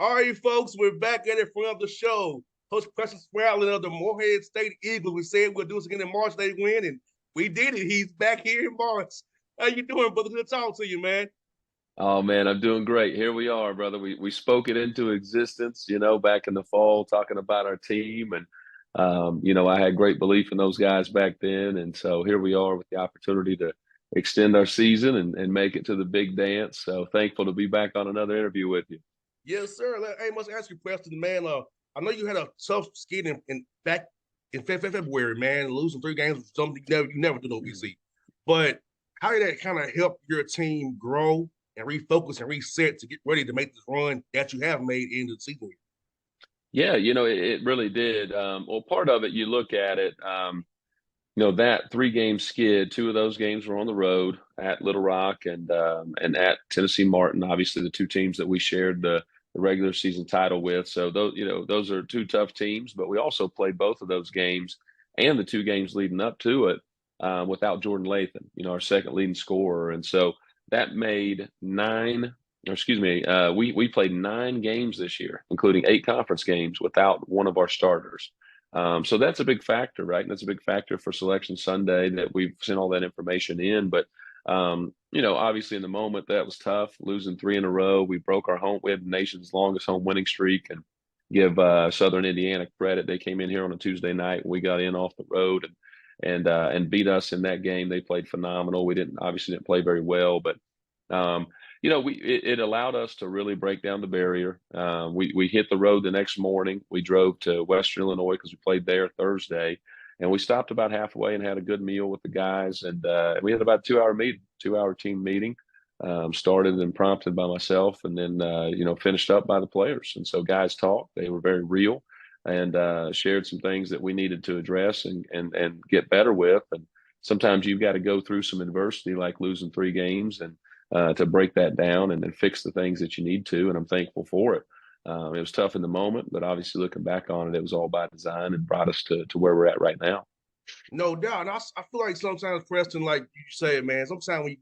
All right, folks, we're back at it for another show. Coach Preston Spradlin of the Morehead State Eagles. We said we'll do this again in March. They win, and we did it. He's back here in March. How you doing, brother? Good to talk to you, man. Oh man, I'm doing great. Here we are, brother. We spoke it into existence, back in the fall, talking about our team, and I had great belief in those guys back then, and so here we are with the opportunity to extend our season and make it to the big dance. So thankful to be back on another interview with you. Yes, sir. Hey, must ask you, Preston, man. I know you had a tough skid in back in February, man, losing 3 games, something you never do no BC. But how did that kind of help your team grow and refocus and reset to get ready to make this run that you have made in the season? Yeah, it really did. Well, part of it, you look at it, that 3 game skid, 2 of those games were on the road at Little Rock and at Tennessee Martin, obviously the two teams that we shared the regular season title with. So those are two tough teams, but we also played both of those games and the 2 games leading up to it without Jordan Lathan, our second leading scorer. And so that made nine, or excuse me, we played 9 games this year, including 8 conference games without one of our starters. So that's a big factor, right? And that's a big factor for Selection Sunday that we've sent all that information in. But obviously in the moment that was tough, losing 3 in a row. We broke our home. We had the nation's longest home winning streak, and give Southern Indiana credit. They came in here on a Tuesday night. We got in off the road and beat us in that game. They played phenomenal. We didn't play very well, but um, it allowed us to really break down the barrier. We hit the road the next morning. We drove to Western Illinois because we played there Thursday, and we stopped about halfway and had a good meal with the guys. And we had about a 2 hour team meeting. Started and prompted by myself, and then finished up by the players. And so guys talked. They were very real and shared some things that we needed to address and get better with. And sometimes you've got to go through some adversity, like losing 3 games, and to break that down and then fix the things that you need to. And I'm thankful for it. It was tough in the moment, but obviously looking back on it, it was all by design and brought us to where we're at right now. No doubt. And I feel like sometimes, Preston, like you say, man, sometimes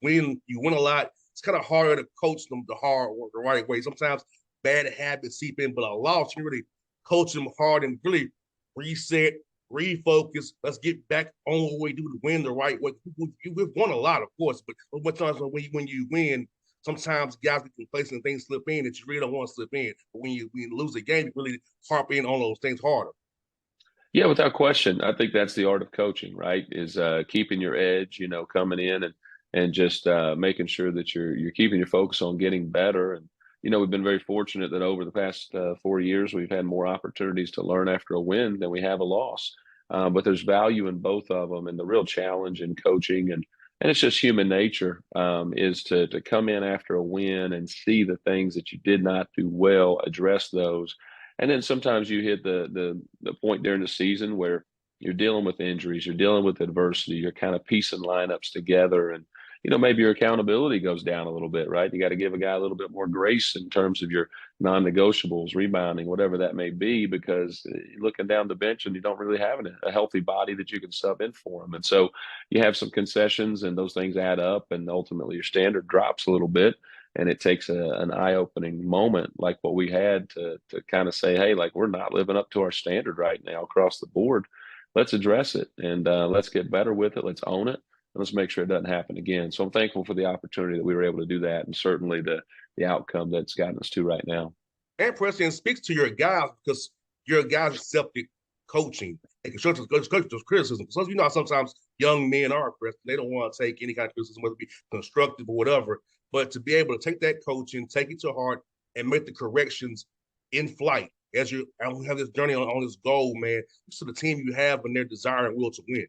when you win a lot, it's kind of harder to coach them the hard work the right way. Sometimes bad habits seep in, but a loss, you really coach them hard and really reset, refocus. Let's get back on what we do to win the right way. We've won a lot, of course, but what times when you win, sometimes guys get complacent and things slip in that you really don't want to slip in. But when you lose a game, you really harp in on those things harder. Yeah, without question. I think that's the art of coaching, right? Is keeping your edge, coming in and just making sure that you're keeping your focus on getting better. And we've been very fortunate that over the past 4 years, we've had more opportunities to learn after a win than we have a loss. But there's value in both of them, and the real challenge in coaching and it's just human nature is to come in after a win and see the things that you did not do well, address those. And then sometimes you hit the point during the season where you're dealing with injuries, you're dealing with adversity, you're kind of piecing lineups together, and maybe your accountability goes down a little bit, right? You got to give a guy a little bit more grace in terms of your non-negotiables, rebounding, whatever that may be, because you're looking down the bench and you don't really have a healthy body that you can sub in for him. And so you have some concessions, and those things add up, and ultimately your standard drops a little bit. And it takes an eye-opening moment like what we had to kind of say, hey, like we're not living up to our standard right now across the board. Let's address it, and let's get better with it. Let's own it, and let's make sure it doesn't happen again. So I'm thankful for the opportunity that we were able to do that, and certainly the outcome that's gotten us to right now. And Preston speaks to your guys because your guys accepted coaching and constructive criticism. So you know how sometimes young men are, Preston. They don't want to take any kind of criticism, whether it be constructive or whatever. But to be able to take that coaching, take it to heart, and make the corrections in flight as you have this journey on this goal, man, to the team you have and their desire and will to win.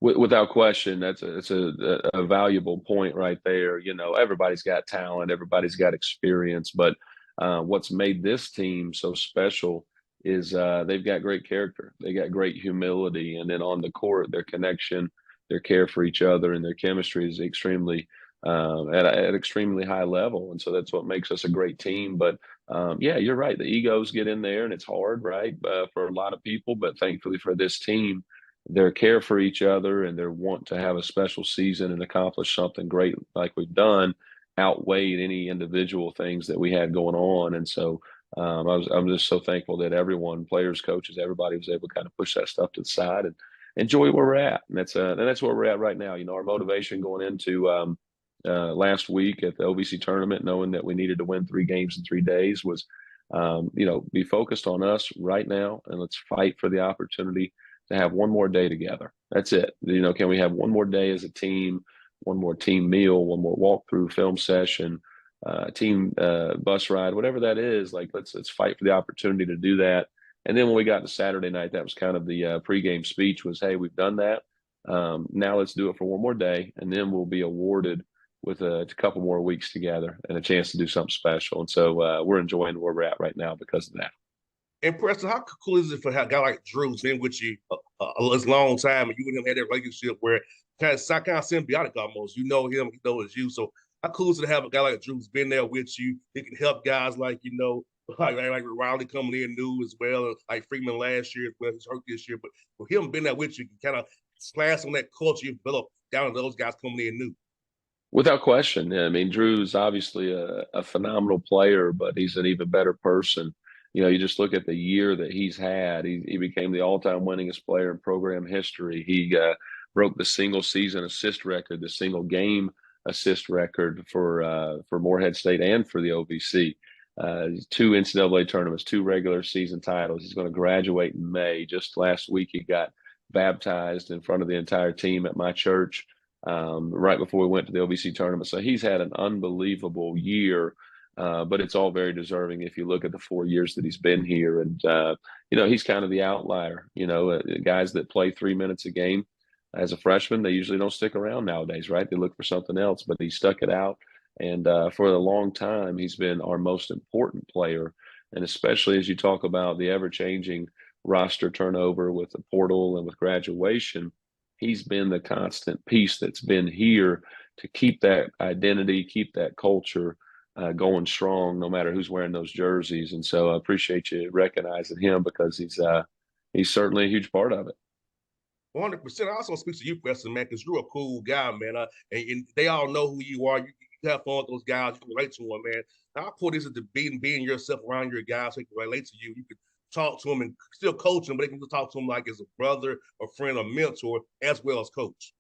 Without question, it's a valuable point right there. Everybody's got talent, everybody's got experience, but what's made this team so special is they've got great character, they got great humility, and then on the court, their connection, their care for each other, and their chemistry is extremely at extremely high level, and so that's what makes us a great team. But yeah, you're right. The egos get in there, and it's hard, right, for a lot of people. But thankfully for this team, their care for each other and their want to have a special season and accomplish something great like we've done outweighed any individual things that we had going on. And so I'm just so thankful that everyone, players, coaches, everybody was able to kind of push that stuff to the side and enjoy where we're at. And that's where we're at right now. You know, our motivation going into last week at the OVC tournament, knowing that we needed to win 3 games in 3 days, was you know, be focused on us right now, and let's fight for the opportunity to have one more day together. That's it. You know, can we have one more day as a team, one more team meal, one more walkthrough film session, team bus ride, whatever that is. Like let's fight for the opportunity to do that. And then when we got to Saturday night, that was kind of the pregame speech was, hey, we've done that. Now let's do it for one more day, and then we'll be awarded with a couple more weeks together and a chance to do something special. And so we're enjoying where we're at right now because of that. And Preston, how cool is it for a guy like Drew's been with you a long time, and you and him had that relationship where kind of symbiotic almost. You know him, he knows you. So how cool is it to have a guy like Drew's been there with you? He can help guys like like Riley coming in new as well, like Freeman last year as well. He's hurt this year, but for him being there with you, you can kind of splash on that culture you develop down to those guys coming in new. Without question. I mean, Drew's obviously a phenomenal player, but he's an even better person. You know, you just look at the year that he's had. He became the all-time winningest player in program history. He broke the single season assist record, the single game assist record for Morehead State and for the OVC. 2 NCAA tournaments, 2 regular season titles. He's going to graduate in May. Just last week, he got baptized in front of the entire team at my church right before we went to the OVC tournament. So he's had an unbelievable year, but it's all very deserving if you look at the 4 years that he's been here. And, you know, he's kind of the outlier. You know, guys that play 3 minutes a game as a freshman, they usually don't stick around nowadays, right? They look for something else, but he stuck it out. And for a long time, he's been our most important player. And especially as you talk about the ever-changing roster turnover with the portal and with graduation, he's been the constant piece that's been here to keep that identity, keep that culture going strong, no matter who's wearing those jerseys. And so I appreciate you recognizing him because he's certainly a huge part of it. 100%. I also speak to you, Preston, man, because you're a cool guy, man. And they all know who you are. You have fun with those guys. You can relate to them, man. I put this into being yourself around your guys so they can relate to you. You can talk to them and still coach them, but they can just talk to them like as a brother, a friend, a mentor, as well as coach.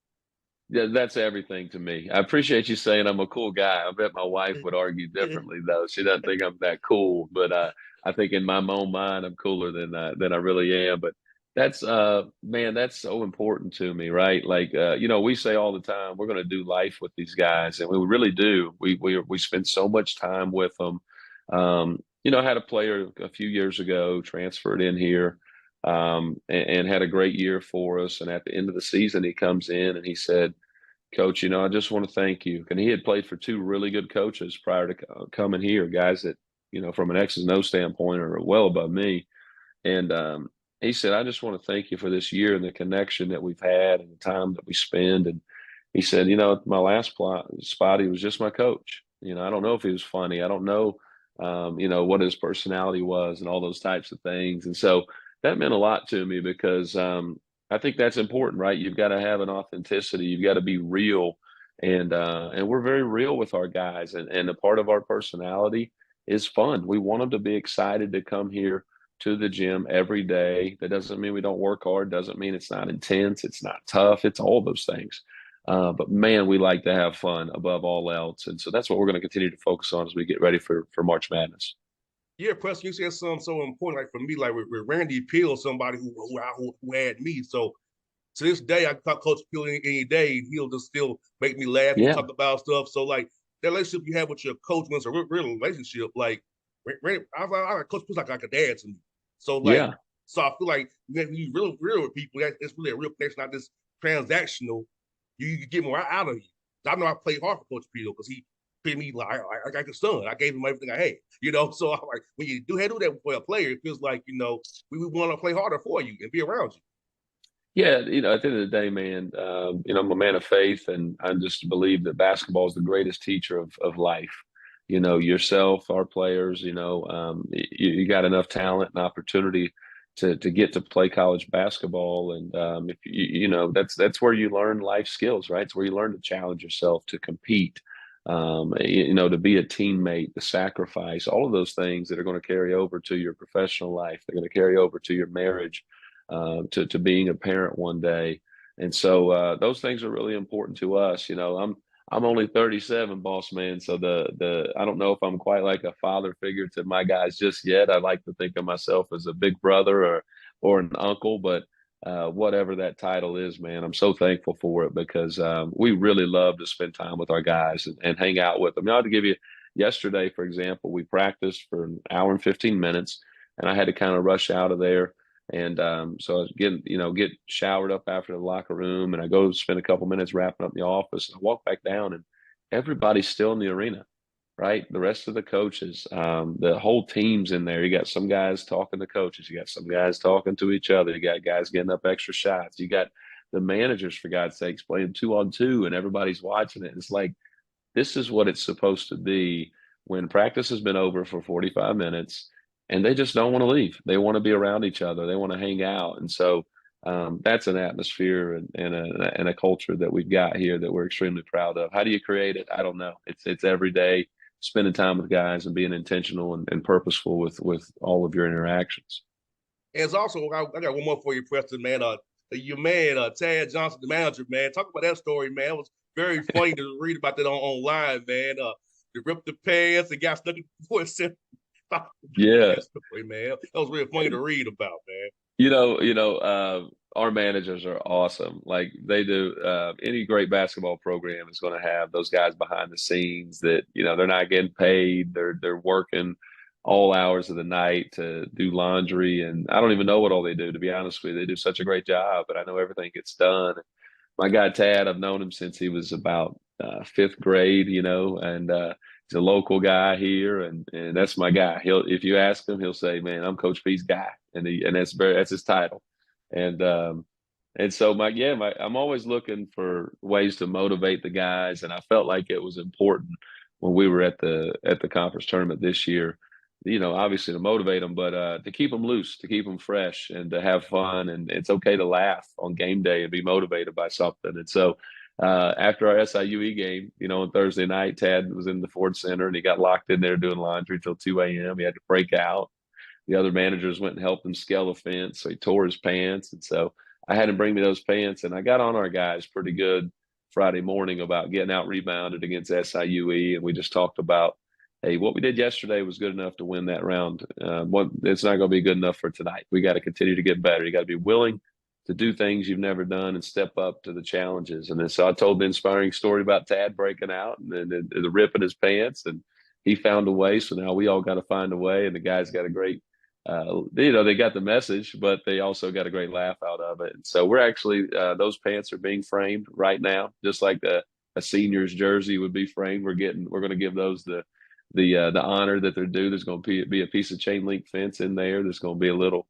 Yeah, that's everything to me. I appreciate you saying I'm a cool guy. I bet my wife would argue differently, though. She doesn't think I'm that cool, but I think in my own mind I'm cooler than I really am. But that's man, that's so important to me, right? Like you know, we say all the time we're going to do life with these guys, and we really do. We spend so much time with them. You know, I had a player a few years ago transferred in here and had a great year for us. And at the end of the season, he comes in and he said, Coach, you know, I just want to thank you. And he had played for 2 really good coaches prior to coming here, guys that, you know, from an X's and O standpoint are well above me. And he said, I just want to thank you for this year and the connection that we've had and the time that we spend. And he said, you know, my last spot, he was just my coach. You know, I don't know if he was funny. I don't know, you know, what his personality was and all those types of things. And so that meant a lot to me because I think that's important, right? You've got to have an authenticity. You've got to be real. And we're very real with our guys. And a part of our personality is fun. We want them to be excited to come here to the gym every day. That doesn't mean we don't work hard. Doesn't mean it's not intense. It's not tough. It's all those things. But man, we like to have fun above all else. And so that's what we're going to continue to focus on as we get ready for March Madness. Yeah, Preston, you said something so important. Like for me, like with Randy Peel, somebody who had me. So to this day, I can talk Coach Peel any day, and he'll just still make me laugh and Yeah. talk about stuff. So like that relationship you have with your coach when it's a real relationship, like I Coach Peel's like a dad to me. So like, Yeah. so I feel like when you real with people, it's really a real connection, not just transactional. You get more out of you. I know I played hard for Coach Peel because he treated me like I got the son. I gave him everything I had, you know. So I'm like, when you do that for a player, it feels like, you know, we want to play harder for you and be around you. Yeah, you know, at the end of the day, man, you know, I'm a man of faith, and I just believe that basketball is the greatest teacher of life. You know, yourself, our players, you know, you got enough talent and opportunity to get to play college basketball, and if you know, that's where you learn life skills, right? It's where you learn to challenge yourself, to compete. to be a teammate, the sacrifice, all of those things that are going to carry over to your professional life. They're going to carry over to your marriage, to being a parent one day. And so those things are really important to us. I'm only 37, boss man. So the I don't know if I'm quite like a father figure to my guys just yet. I like to think of myself as a big brother or an uncle, but whatever that title is, man, I'm so thankful for it because we really love to spend time with our guys and hang out with them. Now, to give you yesterday, for example, we practiced for an hour and 15 minutes, and I had to kind of rush out of there. And so I was get showered up after the locker room, and I go spend a couple minutes wrapping up the office. I walk back down, and everybody's still in the arena, right? The rest of the coaches, the whole team's in there. You got some guys talking to coaches, you got some guys talking to each other, you got guys getting up extra shots, you got the managers, for God's sakes, playing 2-on-2, and everybody's watching it. It's like this is what it's supposed to be when practice has been over for 45 minutes and they just don't want to leave. They want to be around each other. They want to hang out. And so that's an atmosphere and a culture that we've got here that we're extremely proud of. How do you create it? I don't know. It's every day spending time with guys and being intentional and purposeful with all of your interactions. And it's also, I got one more for you, Preston, man. Your man, Tad Johnson, the manager, man. Talk about that story, man. It was very funny to read about that online, man. They ripped the pants and got stuck in the voice. Yeah. That story, man. That was really funny to read about, man. Our managers are awesome. Like they do, any great basketball program is going to have those guys behind the scenes that, they're not getting paid. They're working all hours of the night to do laundry. And I don't even know what all they do, to be honest with you. They do such a great job, but I know everything gets done. My guy, Tad, I've known him since he was about fifth grade, and he's a local guy here, and that's my guy. If you ask him, he'll say, "Man, I'm Coach P's guy," and that's his title. And so I'm always looking for ways to motivate the guys, and I felt like it was important when we were at the conference tournament this year. Obviously to motivate them, but to keep them loose, to keep them fresh, and to have fun. And it's okay to laugh on game day and be motivated by something. And so after our SIUE game, on Thursday night, Tad was in the Ford Center and he got locked in there doing laundry till 2 a.m. He had to break out. The other managers went and helped him scale a fence, so he tore his pants. And so I had him bring me those pants, and I got on our guys pretty good Friday morning about getting out rebounded against SIUE, and we just talked about, hey, what we did yesterday was good enough to win that round. It's not going to be good enough for tonight. We got to continue to get better. You got to be willing to do things you've never done and step up to the challenges. And then so I told the inspiring story about Tad breaking out and then the rip in his pants, and he found a way. So now we all got to find a way, and the guys got a great they got the message, but they also got a great laugh out of it. And so we're actually those pants are being framed right now, just like a senior's jersey would be framed. We're going to give those the honor that they're due. There's going to be a piece of chain link fence in there. There's going to be a little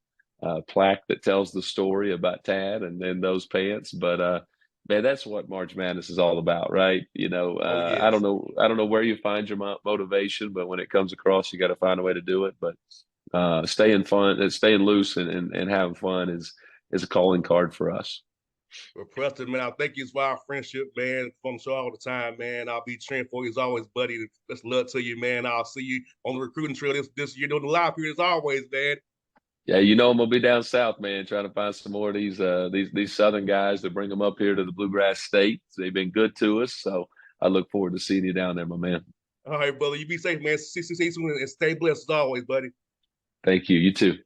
plaque that tells the story about Tad and then those pants. But man, that's what March Madness is all about, right? Oh I don't yes. know where you find your motivation, but when it comes across, you got to find a way to do it. But staying loose and having fun is a calling card for us. Well, Preston, man, I thank you for our friendship, man. From the show all the time, man. I'll be cheering for you as always, buddy. Best love to you, man. I'll see you on the recruiting trail this year doing the live period as always, man. Yeah, I'm gonna be down south, man, trying to find some more of these southern guys to bring them up here to the Bluegrass State. They've been good to us, so I look forward to seeing you down there, my man. All right, brother. You be safe, man. See you soon and stay blessed as always, buddy. Thank you. You too.